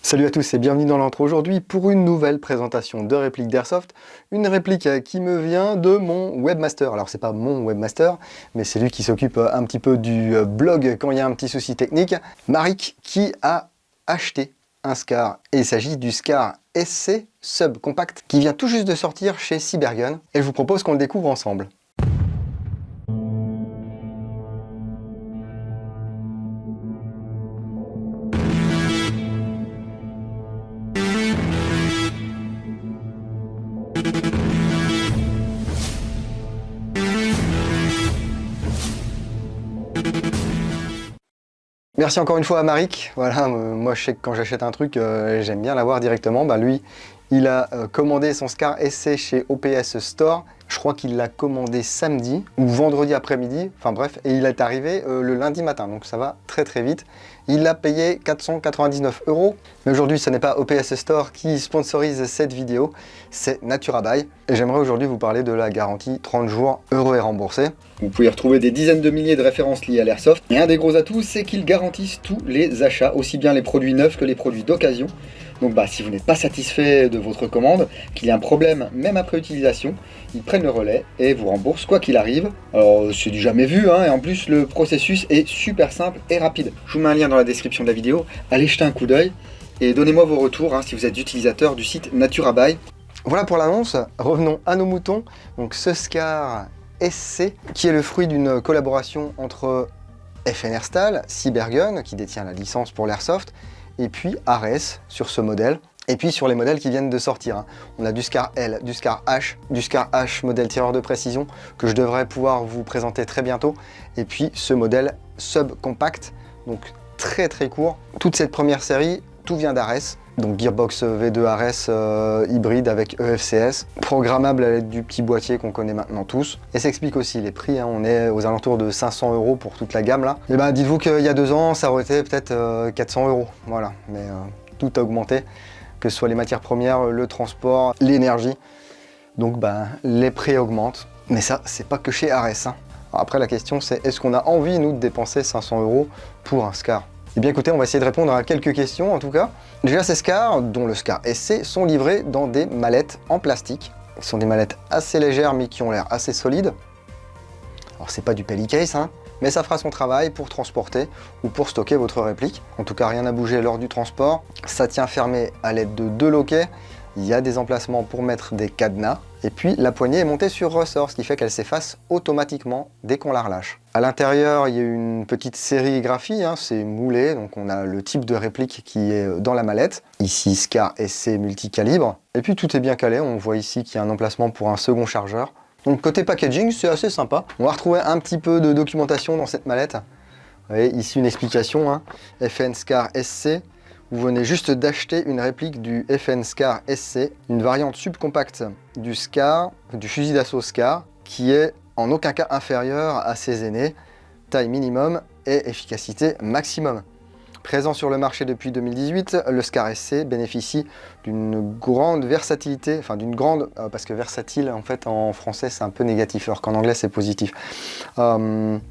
Salut à tous et bienvenue dans l'intro aujourd'hui pour une nouvelle présentation de réplique d'Airsoft. Une réplique qui me vient de mon webmaster. Alors c'est pas mon webmaster, mais c'est lui qui s'occupe un petit peu du blog quand il y a un petit souci technique. Marik qui a acheté un SCAR et il s'agit du SCAR SC Subcompact qui vient tout juste de sortir chez Cybergun et je vous propose qu'on le découvre ensemble. Merci encore une fois à Marik. Voilà, moi je sais que quand j'achète un truc, j'aime bien l'avoir directement. Lui, il a commandé son SCAR SC chez OPS Store. Je crois qu'il l'a commandé samedi ou vendredi après-midi. Enfin bref, et il est arrivé le lundi matin. Donc ça va très très vite. Il l'a payé 499 €. Mais aujourd'hui, ce n'est pas OPS Store qui sponsorise cette vidéo, c'est NaturaBuy. Et j'aimerais aujourd'hui vous parler de la garantie 30 jours, euros et remboursés. Vous pouvez retrouver des dizaines de milliers de références liées à l'airsoft. Et un des gros atouts, c'est qu'ils garantissent tous les achats, aussi bien les produits neufs que les produits d'occasion. Donc si vous n'êtes pas satisfait de votre commande, qu'il y a un problème même après utilisation, ils prennent le relais et vous remboursent quoi qu'il arrive. Alors c'est du jamais vu, et en plus le processus est super simple et rapide. Je vous mets un lien dans la description de la vidéo, allez jeter un coup d'œil et donnez-moi vos retours si vous êtes utilisateur du site NaturaBuy. Voilà pour l'annonce, revenons à nos moutons. Donc ce SCAR SC qui est le fruit d'une collaboration entre FN Airstyle, Cybergun qui détient la licence pour l'airsoft, et puis Ares sur ce modèle, et puis sur les modèles qui viennent de sortir. On a du SCAR L, du SCAR H modèle tireur de précision que je devrais pouvoir vous présenter très bientôt, et puis ce modèle Subcompact, donc très très court. Toute cette première série, tout vient d'Ares, donc Gearbox V2 Ares hybride avec EFCS, programmable à l'aide du petit boîtier qu'on connaît maintenant tous. Et ça explique aussi les prix, on est aux alentours de 500 € pour toute la gamme là. Et dites-vous qu'il y a 2 ans, ça aurait été peut-être 400 €, voilà. Mais tout a augmenté, que ce soit les matières premières, le transport, l'énergie. Donc les prix augmentent. Mais ça, c'est pas que chez Ares. Alors après la question c'est, est-ce qu'on a envie nous de dépenser 500 € pour un SCAR ? Eh bien écoutez, on va essayer de répondre à quelques questions en tout cas. Déjà ces SCAR, dont le SCAR SC, sont livrés dans des mallettes en plastique. Ce sont des mallettes assez légères mais qui ont l'air assez solides. Alors c'est pas du Pellicase, mais ça fera son travail pour transporter ou pour stocker votre réplique. En tout cas rien à bouger lors du transport. Ça tient fermé à l'aide de 2 loquets. Il y a des emplacements pour mettre des cadenas. Et puis la poignée est montée sur ressort, ce qui fait qu'elle s'efface automatiquement dès qu'on la relâche. À l'intérieur, il y a une petite sérigraphie, c'est moulé, donc on a le type de réplique qui est dans la mallette. Ici, SCAR SC multicalibre. Et puis tout est bien calé, on voit ici qu'il y a un emplacement pour un second chargeur. Donc côté packaging, c'est assez sympa. On va retrouver un petit peu de documentation dans cette mallette. Vous voyez, ici une explication, FN SCAR SC. Vous venez juste d'acheter une réplique du FN SCAR SC, une variante subcompacte du SCAR, du fusil d'assaut SCAR, qui est en aucun cas inférieur à ses aînés, taille minimum et efficacité maximum. Présent sur le marché depuis 2018, le SCAR SC bénéficie d'une grande versatilité, parce que versatile en fait en français c'est un peu négatif, alors qu'en anglais c'est positif. D'une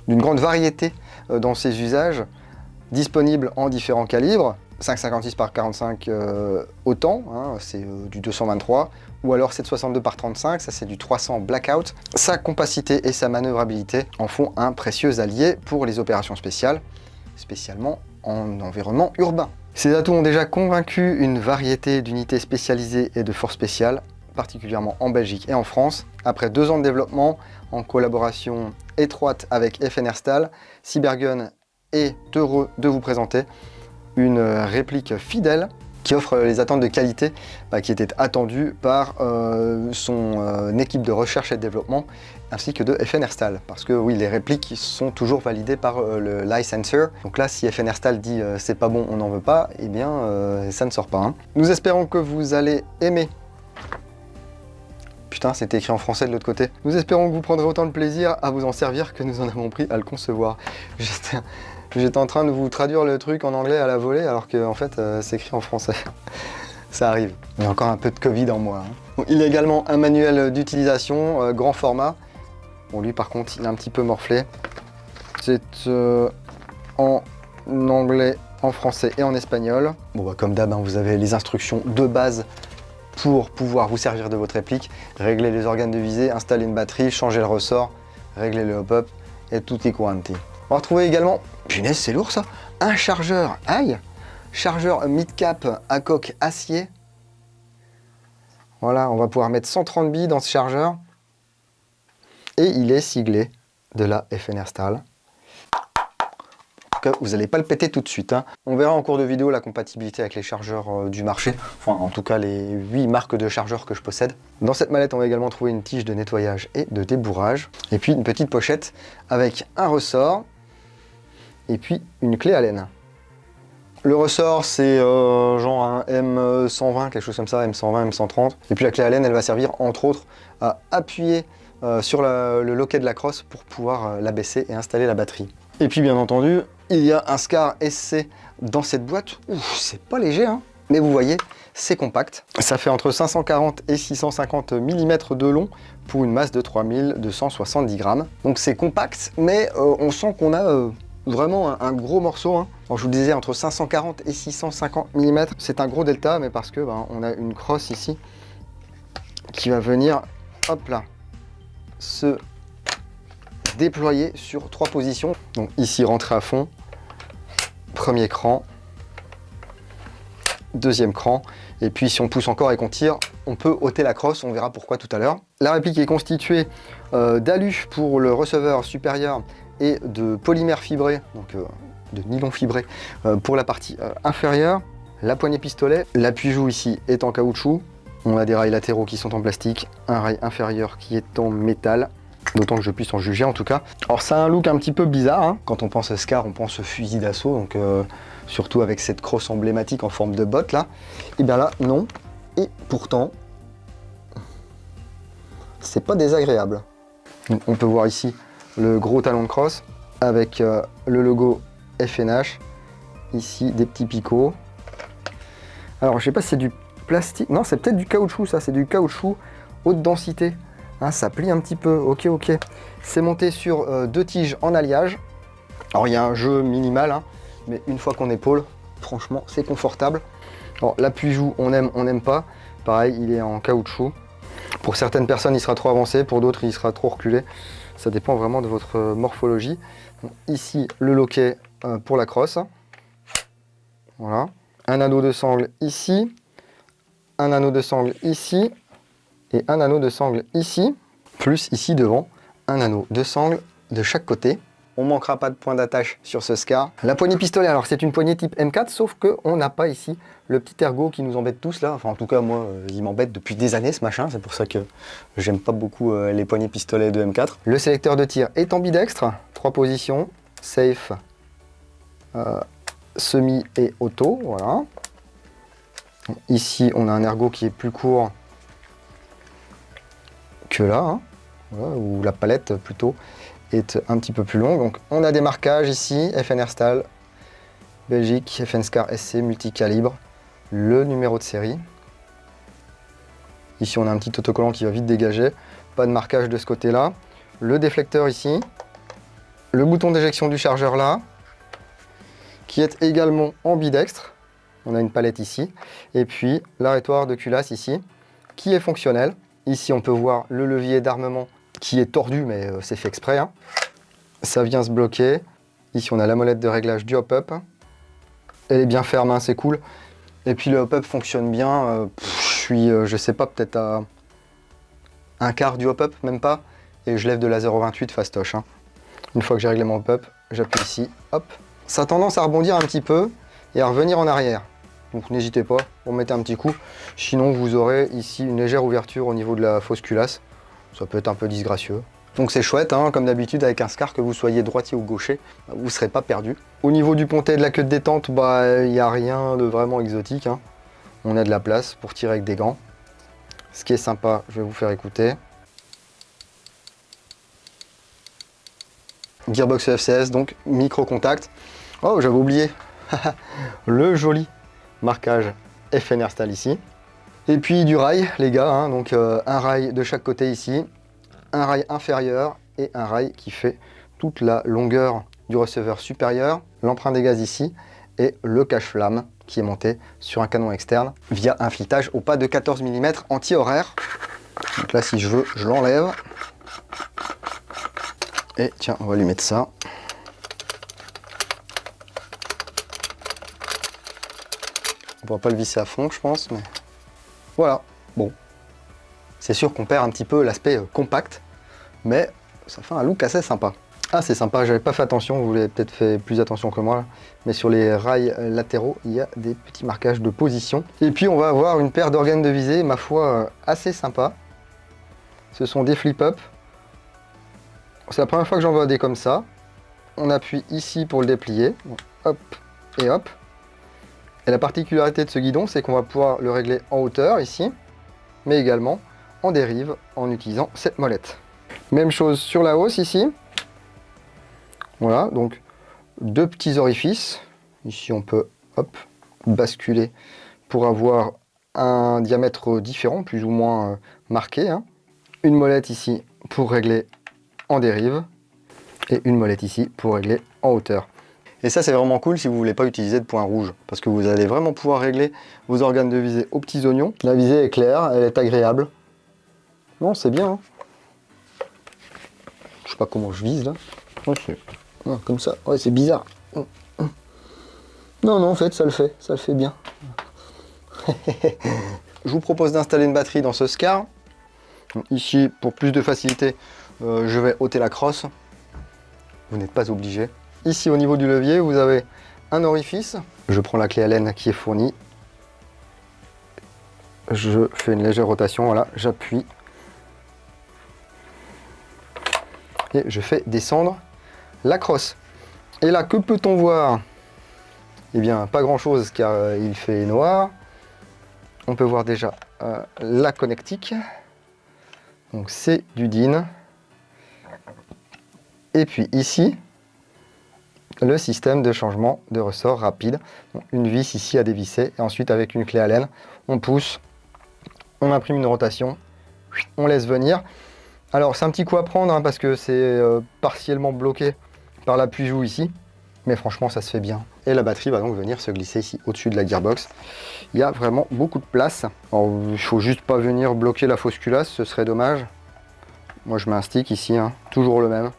grande variété dans ses usages, disponible en différents calibres, 5,56 par 45 autant, c'est du 223, ou alors 7,62 par 35, ça c'est du 300 Blackout. Sa compacité et sa manœuvrabilité en font un précieux allié pour les opérations spéciales, spécialement en environnement urbain. Ces atouts ont déjà convaincu une variété d'unités spécialisées et de forces spéciales, particulièrement en Belgique et en France. Après 2 ans de développement, en collaboration étroite avec FN Airstyle, Cybergun est heureux de vous présenter une réplique fidèle qui offre les attentes de qualité qui étaient attendues par son équipe de recherche et de développement ainsi que de FN Airstyle. Parce que oui, les répliques sont toujours validées par le licensor. Donc là, si FN Airstyle dit c'est pas bon, on n'en veut pas, eh bien ça ne sort pas. Nous espérons que vous allez aimer. Putain, c'était écrit en français de l'autre côté. Nous espérons que vous prendrez autant de plaisir à vous en servir que nous en avons pris à le concevoir. J'étais en train de vous traduire le truc en anglais à la volée alors que en fait c'est écrit en français. Ça arrive. Il y a encore un peu de Covid en moi. Il y a également un manuel d'utilisation grand format. Bon lui par contre il est un petit peu morflé. C'est en anglais en français et en espagnol. Bon, bah, comme d'hab, hein, vous avez les instructions de base pour pouvoir vous servir de votre réplique, régler les organes de visée, installer une batterie, changer le ressort, régler le hop-up et tout est quanti. On va retrouver également, punaise c'est lourd ça, un chargeur, aïe, chargeur mid-cap à coque acier. Voilà, on va pouvoir mettre 130 billes dans ce chargeur et il est siglé de la FNR Stahl. Vous n'allez pas le péter tout de suite. Hein. On verra en cours de vidéo la compatibilité avec les chargeurs du marché, enfin en tout cas les 8 marques de chargeurs que je possède. Dans cette mallette, on va également trouver une tige de nettoyage et de débourrage, et puis une petite pochette avec un ressort, et puis une clé Allen. Le ressort, c'est genre un M120, quelque chose comme ça, M120, M130. Et puis la clé Allen, elle va servir entre autres à appuyer sur le loquet de la crosse pour pouvoir l'abaisser et installer la batterie. Et puis bien entendu, il y a un SCAR SC dans cette boîte. Ouf, c'est pas léger, hein, mais vous voyez, c'est compact. Ça fait entre 540 et 650 mm de long pour une masse de 3270 grammes. Donc c'est compact, mais on sent qu'on a vraiment un gros morceau. Hein. Alors, je vous disais entre 540 et 650 mm. C'est un gros delta, mais parce que on a une crosse ici qui va venir, hop là, se déployer sur 3 positions. Donc ici, rentrer à fond, premier cran, deuxième cran, et puis si on pousse encore et qu'on tire, on peut ôter la crosse, on verra pourquoi tout à l'heure. La réplique est constituée d'alu pour le receveur supérieur et de polymère fibré, donc de nylon fibré pour la partie inférieure. La poignée pistolet, l'appui-joue ici est en caoutchouc, on a des rails latéraux qui sont en plastique, un rail inférieur qui est en métal, d'autant que je puisse en juger en tout cas. Alors ça a un look un petit peu bizarre, hein. Quand on pense à SCAR, on pense fusil d'assaut, donc surtout avec cette crosse emblématique en forme de botte là. Et bien là, non. Et pourtant, c'est pas désagréable. Donc, on peut voir ici le gros talon de crosse avec le logo FNH. Ici, des petits picots. Alors je sais pas si c'est du plastique, non c'est peut-être du caoutchouc ça, c'est du caoutchouc haute densité. Hein, ça plie un petit peu, ok. C'est monté sur 2 tiges en alliage. Alors il y a un jeu minimal, hein, mais une fois qu'on épaule, franchement c'est confortable. Alors l'appui-joue, on aime, on n'aime pas. Pareil, il est en caoutchouc. Pour certaines personnes, il sera trop avancé, pour d'autres, il sera trop reculé. Ça dépend vraiment de votre morphologie. Donc, ici, le loquet pour la crosse. Voilà. Un anneau de sangle ici. Un anneau de sangle ici. Et un anneau de sangle ici, plus ici devant, un anneau de sangle de chaque côté. On ne manquera pas de point d'attache sur ce SCAR. La poignée pistolet, alors c'est une poignée type M4, sauf qu'on n'a pas ici le petit ergot qui nous embête tous là. Enfin en tout cas moi, il m'embête depuis des années ce machin, c'est pour ça que j'aime pas beaucoup les poignées pistolet de M4. Le sélecteur de tir est ambidextre, 3 positions, safe, semi et auto, voilà. Ici on a un ergot qui est plus court que là, hein, voilà, ou la palette plutôt est un petit peu plus longue. Donc on a des marquages ici, FNR Stahl, Belgique, FN SCAR SC multicalibre, le numéro de série. Ici on a un petit autocollant qui va vite dégager, pas de marquage de ce côté-là. Le déflecteur ici, le bouton d'éjection du chargeur là, qui est également ambidextre. On a une palette ici, et puis l'arrêtoir de culasse ici, qui est fonctionnel. Ici, on peut voir le levier d'armement qui est tordu, mais c'est fait exprès. Hein. Ça vient se bloquer. Ici, on a la molette de réglage du hop-up. Elle est bien ferme, hein, c'est cool. Et puis le hop-up fonctionne bien. Je sais pas, peut-être à un quart du hop-up, même pas. Et je lève de la 0,28 fastoche. Hein. Une fois que j'ai réglé mon hop-up, j'appuie ici, hop. Ça a tendance à rebondir un petit peu et à revenir en arrière. Donc n'hésitez pas, vous mettez un petit coup. Sinon, vous aurez ici une légère ouverture au niveau de la fausse culasse. Ça peut être un peu disgracieux. Donc c'est chouette, hein, comme d'habitude avec un SCAR, que vous soyez droitier ou gaucher, vous ne serez pas perdu. Au niveau du pontet et de la queue de détente, il n'y a rien de vraiment exotique. Hein. On a de la place pour tirer avec des gants. Ce qui est sympa, je vais vous faire écouter. Gearbox FCS, donc micro-contact. Oh, j'avais oublié le joli marquage FNR Stahl ici. Et puis du rail, les gars, hein, donc un rail de chaque côté ici, un rail inférieur et un rail qui fait toute la longueur du receveur supérieur, l'emprunt des gaz ici, et le cache-flamme qui est monté sur un canon externe via un filetage au pas de 14 mm anti-horaire. Donc là, si je veux, je l'enlève. Et tiens, on va lui mettre ça. On ne pourra pas le visser à fond, je pense, mais voilà. Bon, c'est sûr qu'on perd un petit peu l'aspect compact, mais ça fait un look assez sympa. Ah, c'est sympa, j'avais pas fait attention, vous l'avez peut-être fait plus attention que moi, là. Mais sur les rails latéraux, il y a des petits marquages de position. Et puis on va avoir une paire d'organes de visée, ma foi, assez sympa. Ce sont des flip-up. C'est la première fois que j'en vois des comme ça. On appuie ici pour le déplier, hop et hop. Et la particularité de ce guidon, c'est qu'on va pouvoir le régler en hauteur ici, mais également en dérive en utilisant cette molette. Même chose sur la hausse ici. Voilà, donc deux petits orifices. Ici, on peut hop, basculer pour avoir un diamètre différent, plus ou moins marqué, hein. Une molette ici pour régler en dérive et une molette ici pour régler en hauteur. Et ça, c'est vraiment cool si vous ne voulez pas utiliser de point rouge, parce que vous allez vraiment pouvoir régler vos organes de visée aux petits oignons. La visée est claire, elle est agréable. Non, c'est bien, hein. Je sais pas comment je vise là. Ouais, comme ça, ouais, c'est bizarre. Non, en fait, ça le fait bien. Je vous propose d'installer une batterie dans ce SCAR. Ici, pour plus de facilité, je vais ôter la crosse. Vous n'êtes pas obligé. Ici, au niveau du levier, vous avez un orifice. Je prends la clé Allen qui est fournie. Je fais une légère rotation, voilà, j'appuie. Et je fais descendre la crosse. Et là, que peut-on voir? Eh bien, pas grand-chose car il fait noir. On peut voir déjà la connectique. Donc c'est du DIN. Et puis ici, le système de changement de ressort rapide. Donc, une vis ici à dévisser. Et ensuite, avec une clé Allen, on pousse, on imprime une rotation, on laisse venir. Alors, c'est un petit coup à prendre, hein, parce que c'est partiellement bloqué par l'appui-joue ici. Mais franchement, ça se fait bien. Et la batterie va donc venir se glisser ici au-dessus de la gearbox. Il y a vraiment beaucoup de place. Alors, il ne faut juste pas venir bloquer la fausse culasse, ce serait dommage. Moi, je mets un stick ici, hein, toujours le même.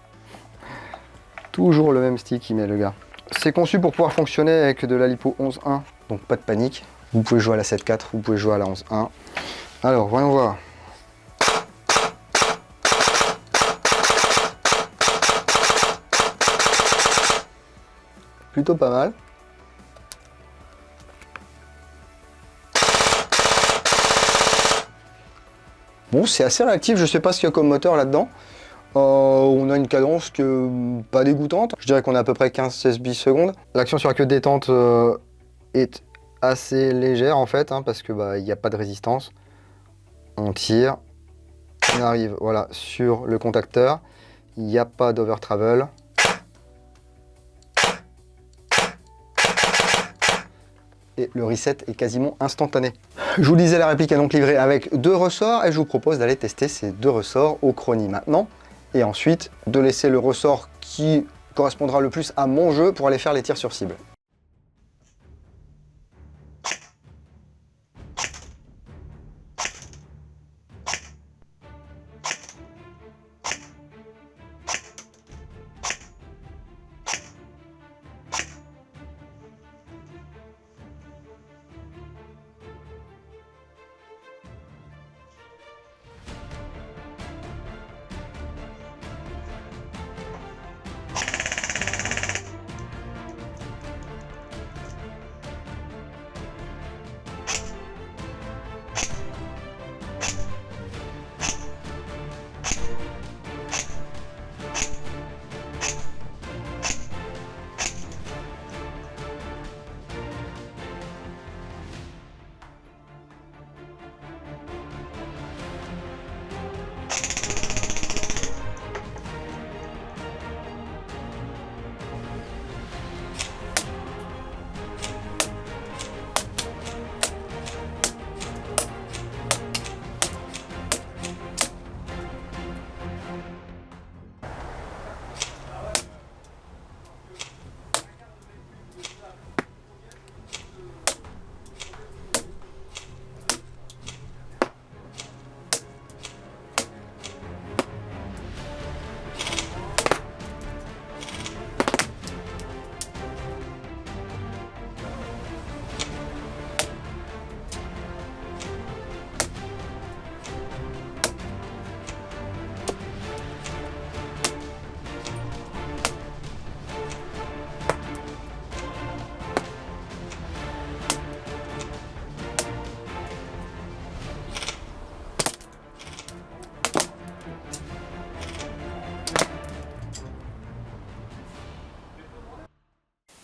Toujours le même stick, il met le gars. C'est conçu pour pouvoir fonctionner avec de la lipo 11.1, donc pas de panique. Vous pouvez jouer à la 7.4, vous pouvez jouer à la 11.1. Alors, voyons voir. Plutôt pas mal. Bon, c'est assez réactif, je sais pas ce qu'il y a comme moteur là-dedans. On a une cadence pas dégoûtante. Je dirais qu'on a à peu près 15-16 bisecondes. L'action sur la queue de détente est assez légère en fait, hein, parce que il n'y a pas de résistance. On tire, on arrive voilà, sur le contacteur. Il n'y a pas d'over travel. Et le reset est quasiment instantané. Je vous disais, la réplique est donc livrée avec 2 ressorts et je vous propose d'aller tester ces 2 ressorts au Crony maintenant et ensuite de laisser le ressort qui correspondra le plus à mon jeu pour aller faire les tirs sur cible.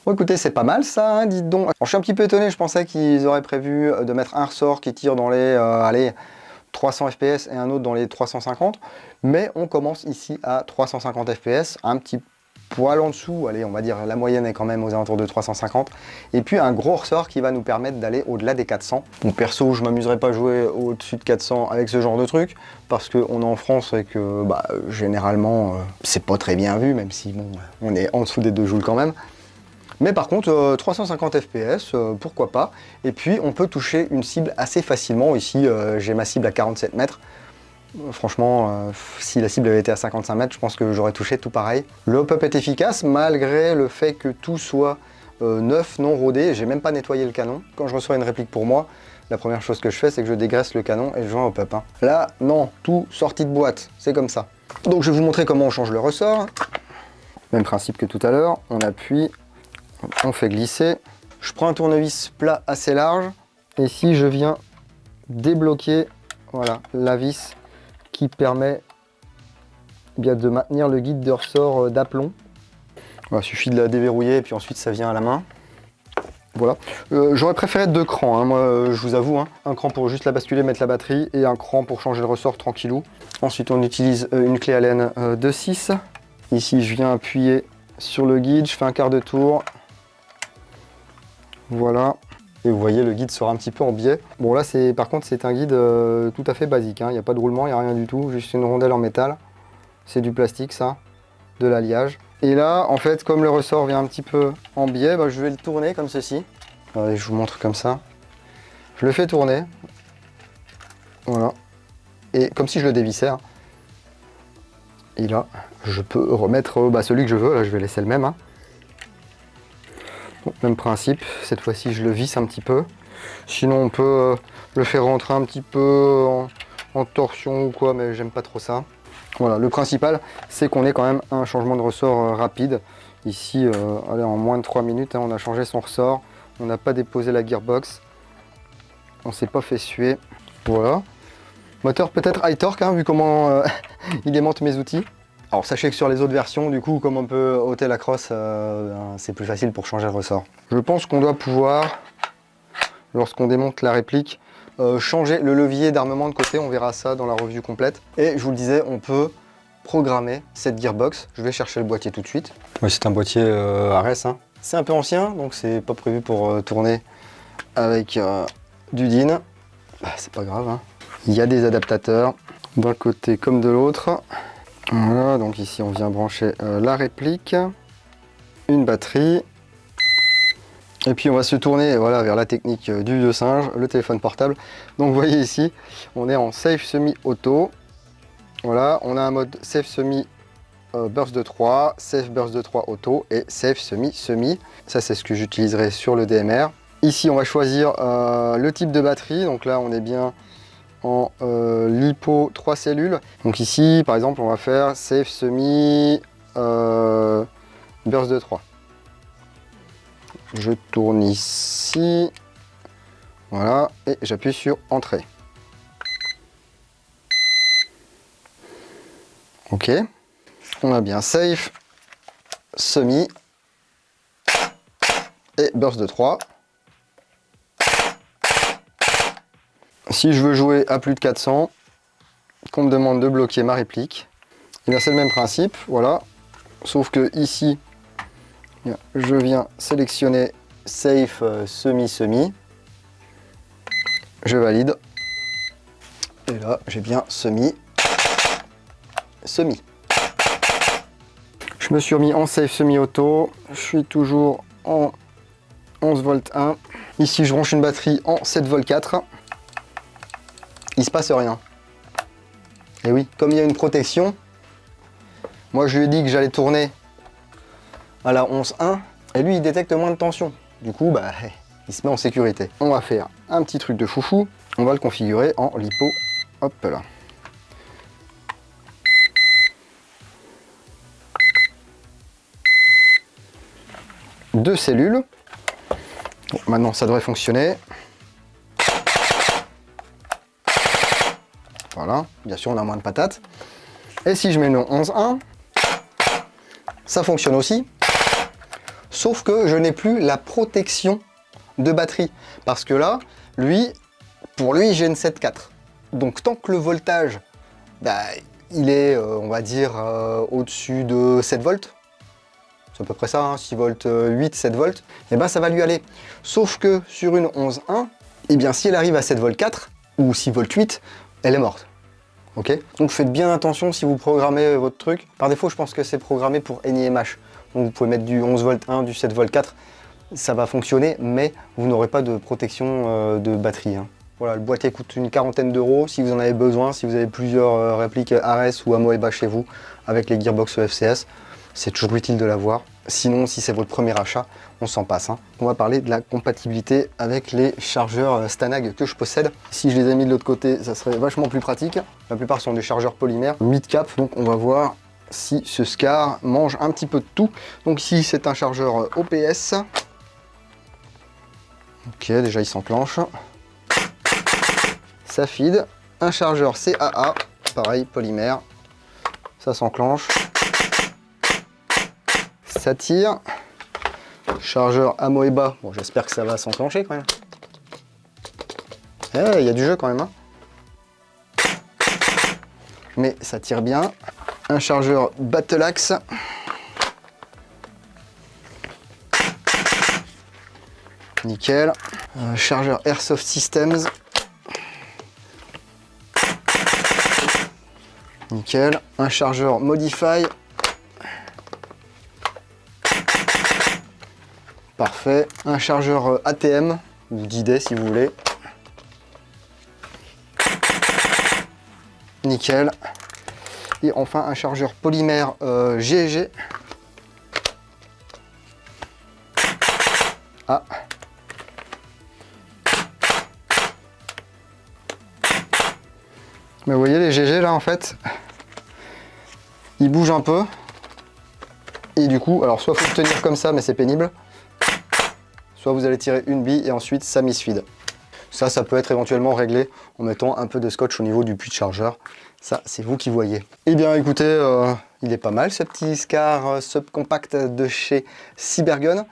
Bon écoutez, c'est pas mal ça, hein, dites donc. Alors, je suis un petit peu étonné, je pensais qu'ils auraient prévu de mettre un ressort qui tire dans les, allez, 300 fps et un autre dans les 350. Mais on commence ici à 350 fps, un petit poil en dessous, allez, on va dire la moyenne est quand même aux alentours de 350. Et puis un gros ressort qui va nous permettre d'aller au-delà des 400. Bon, perso, je m'amuserai pas à jouer au-dessus de 400 avec ce genre de truc, parce qu'on est en France et que bah, généralement c'est pas très bien vu, même si bon, on est en dessous des 2 joules quand même. Mais par contre, 350 fps, pourquoi pas. Et puis on peut toucher une cible assez facilement. Ici, j'ai ma cible à 47 mètres. Franchement, si la cible avait été à 55 mètres, je pense que j'aurais touché tout pareil. Le hop-up est efficace, malgré le fait que tout soit neuf, non rodé. J'ai même pas nettoyé le canon. Quand je reçois une réplique pour moi, la première chose que je fais, c'est que je dégraisse le canon et je joue un hop-up. Hein. Là, non, tout sorti de boîte, c'est comme ça. Donc je vais vous montrer comment on change le ressort. Même principe que tout à l'heure, on appuie, on fait glisser. Je prends un tournevis plat assez large, et si je viens débloquer, voilà, la vis qui permet bien de maintenir le guide de ressort d'aplomb. Il suffit de la déverrouiller et puis ensuite ça vient à la main. Voilà. J'aurais préféré 2 crans, hein, moi je vous avoue. Hein. Un cran pour juste la basculer, mettre la batterie, et un cran pour changer le ressort tranquillou. Ensuite on utilise une clé Allen de 6. Ici je viens appuyer sur le guide, je fais un quart de tour. Voilà. Et vous voyez, le guide sera un petit peu en biais. Bon là, par contre, c'est un guide tout à fait basique. Hein. Il n'y a pas de roulement, il n'y a rien du tout. Juste une rondelle en métal. C'est du plastique, ça. De l'alliage. Et là, en fait, comme le ressort vient un petit peu en biais, bah, je vais le tourner comme ceci. Allez, je vous montre comme ça. Je le fais tourner. Voilà. Et comme si je le dévissais. Hein. Et là, je peux remettre celui que je veux. Là, je vais laisser le même. Hein. Bon, même principe, cette fois-ci je le visse un petit peu. Sinon on peut le faire rentrer un petit peu en torsion ou quoi, mais j'aime pas trop ça. Voilà, le principal c'est qu'on ait quand même un changement de ressort rapide. Ici, allez, en moins de 3 minutes, hein, on a changé son ressort. On n'a pas déposé la gearbox. On s'est pas fait suer. Voilà. Moteur peut-être high torque, hein, vu comment il aimante mes outils. Alors sachez que sur les autres versions, du coup, comme on peut ôter la crosse, c'est plus facile pour changer le ressort. Je pense qu'on doit pouvoir, lorsqu'on démonte la réplique, changer le levier d'armement de côté. On verra ça dans la review complète. Et je vous le disais, on peut programmer cette gearbox. Je vais chercher le boîtier tout de suite. Oui, c'est un boîtier Ares. Hein. C'est un peu ancien, donc c'est pas prévu pour tourner avec du DIN. Bah, c'est pas grave. Hein. Il y a des adaptateurs d'un côté comme de l'autre. Voilà, donc ici on vient brancher la réplique, une batterie, et puis on va se tourner voilà, vers la technique du vieux singe, le téléphone portable. Donc vous voyez ici, on est en safe semi-auto. Voilà, on a un mode safe semi burst de 3, safe burst de 3 auto et safe semi-semi. Ça c'est ce que j'utiliserai sur le DMR. Ici on va choisir le type de batterie, donc là on est bien en lipo 3 cellules. Donc ici par exemple on va faire safe semi burst de 3. Je tourne ici, voilà, et j'appuie sur entrée. Ok, on a bien safe, semi et burst de 3. Si je veux jouer à plus de 400, qu'on me demande de bloquer ma réplique, et bien c'est le même principe, voilà. Sauf que ici, je viens sélectionner safe semi-semi. Je valide. Et là, j'ai bien semi. Je me suis remis en safe semi-auto. Je suis toujours en 11 volts 1. Ici, je branche une batterie en 7 volts 4. Il se passe rien. Et oui, comme il y a une protection, moi je lui ai dit que j'allais tourner à la 11.1 et lui il détecte moins de tension. Du coup, bah, il se met en sécurité. On va faire un petit truc de foufou. On va le configurer en lipo. Hop là. Deux cellules. Bon, maintenant ça devrait fonctionner. Voilà, bien sûr on a moins de patates. Et si je mets le 11.1, ça fonctionne aussi. Sauf que je n'ai plus la protection de batterie. Parce que là, pour lui, j'ai une 7.4. Donc tant que le voltage, bah, il est, on va dire, au-dessus de 7 volts, c'est à peu près ça, hein, 6 volts 8, 7 volts, et ben ça va lui aller. Sauf que sur une 11.1, et bien si elle arrive à 7 volts 4 ou 6 volts 8, elle est morte. Ok. Donc faites bien attention si vous programmez votre truc. Par défaut, je pense que c'est programmé pour NIMH. Donc vous pouvez mettre du 11 volts 1, du 7 volts 4, ça va fonctionner, mais vous n'aurez pas de protection de batterie. Hein. Voilà, le boîtier coûte une quarantaine d'euros. Si vous en avez besoin, si vous avez plusieurs répliques Ares ou Amoeba chez vous avec les gearbox EFCS, c'est toujours utile de l'avoir. Sinon, si c'est votre premier achat, on s'en passe. Hein. On va parler de la compatibilité avec les chargeurs Stanag que je possède. Si je les ai mis de l'autre côté, ça serait vachement plus pratique. La plupart sont des chargeurs polymères mid-cap, donc on va voir si ce SCAR mange un petit peu de tout. Donc ici, c'est un chargeur OPS. Ok, déjà il s'enclenche. Ça feed. Un chargeur CAA, pareil, polymère. Ça s'enclenche. Ça tire. Chargeur Amoeba. Bon, j'espère que ça va s'enclencher quand même. Il y a du jeu quand même. Hein. Mais ça tire bien. Un chargeur Battleaxe. Nickel. Un chargeur Airsoft Systems. Nickel. Un chargeur Modify. Parfait. Un chargeur ATM ou d'ID si vous voulez. Nickel. Et enfin un chargeur polymère GEG. Ah. Mais vous voyez les GG là en fait, ils bougent un peu. Et du coup, alors soit faut le tenir comme ça mais c'est pénible. Soit vous allez tirer une bille et ensuite ça misfeed. Ça peut être éventuellement réglé en mettant un peu de scotch au niveau du puits de chargeur. Ça, c'est vous qui voyez. Eh bien, écoutez, il est pas mal ce petit SCAR subcompact de chez Cybergun.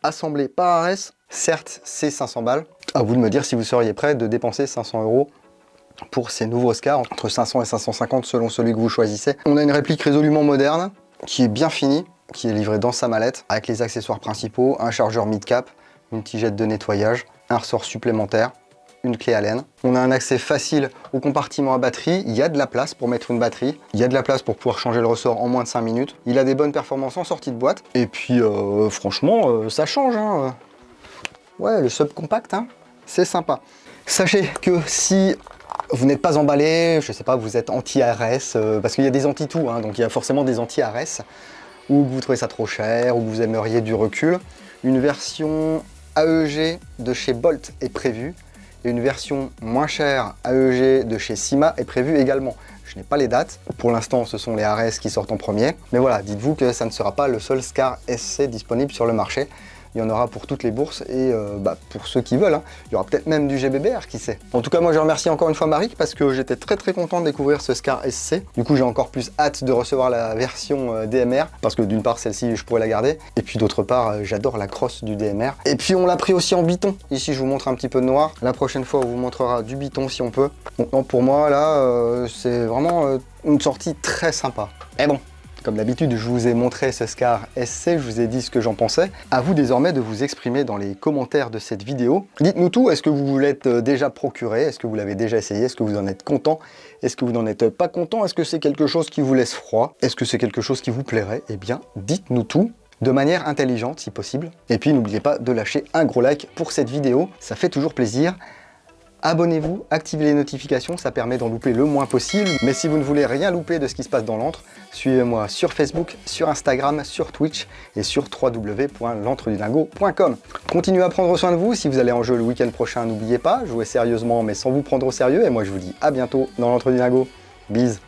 Assemblé par Ares. Certes, c'est 500 balles. À vous de me dire si vous seriez prêt de dépenser 500 € pour ces nouveaux SCAR, entre 500 et 550 selon celui que vous choisissez. On a une réplique résolument moderne, qui est bien finie, qui est livrée dans sa mallette, avec les accessoires principaux, un chargeur mid-cap, une tigette de nettoyage, un ressort supplémentaire, une clé Allen. On a un accès facile au compartiment à batterie, il y a de la place pour mettre une batterie, il y a de la place pour pouvoir changer le ressort en moins de 5 minutes, il a des bonnes performances en sortie de boîte, et puis franchement, ça change. Hein. Ouais, le subcompact, hein, c'est sympa. Sachez que si vous n'êtes pas emballé, je sais pas, vous êtes anti-ARS, parce qu'il y a des anti-tout, hein, donc il y a forcément des anti-ARS, ou que vous trouvez ça trop cher, ou que vous aimeriez du recul, une version AEG de chez Bolt est prévue, et une version moins chère AEG de chez Syma est prévue également. Je n'ai pas les dates, pour l'instant ce sont les ARS qui sortent en premier, mais voilà, dites-vous que ça ne sera pas le seul SCAR SC disponible sur le marché. Il y en aura pour toutes les bourses et pour ceux qui veulent. Hein. Il y aura peut-être même du GBBR, qui sait. En tout cas, moi je remercie encore une fois Maric parce que j'étais très content de découvrir ce SCAR SC. Du coup, j'ai encore plus hâte de recevoir la version DMR parce que d'une part, celle-ci, je pourrais la garder. Et puis d'autre part, j'adore la crosse du DMR. Et puis on l'a pris aussi en biton. Ici, je vous montre un petit peu de noir. La prochaine fois, on vous montrera du biton si on peut. Donc, non, pour moi, là, c'est vraiment une sortie très sympa. Mais bon. Comme d'habitude, je vous ai montré ce SCAR SC, je vous ai dit ce que j'en pensais. À vous désormais de vous exprimer dans les commentaires de cette vidéo. Dites-nous tout, est-ce que vous vous l'êtes déjà procuré? Est-ce que vous l'avez déjà essayé? Est-ce que vous en êtes content? Est-ce que vous n'en êtes pas content? Est-ce que c'est quelque chose qui vous laisse froid? Est-ce que c'est quelque chose qui vous plairait? Eh bien, dites-nous tout. De manière intelligente si possible. Et puis n'oubliez pas de lâcher un gros like pour cette vidéo, ça fait toujours plaisir. Abonnez-vous, activez les notifications, ça permet d'en louper le moins possible. Mais si vous ne voulez rien louper de ce qui se passe dans l'antre, suivez-moi sur Facebook, sur Instagram, sur Twitch et sur www.l'entredudingo.com. Continuez à prendre soin de vous, si vous allez en jeu le week-end prochain, n'oubliez pas, jouez sérieusement mais sans vous prendre au sérieux. Et moi je vous dis à bientôt dans l'Entre du Dingo. Bise.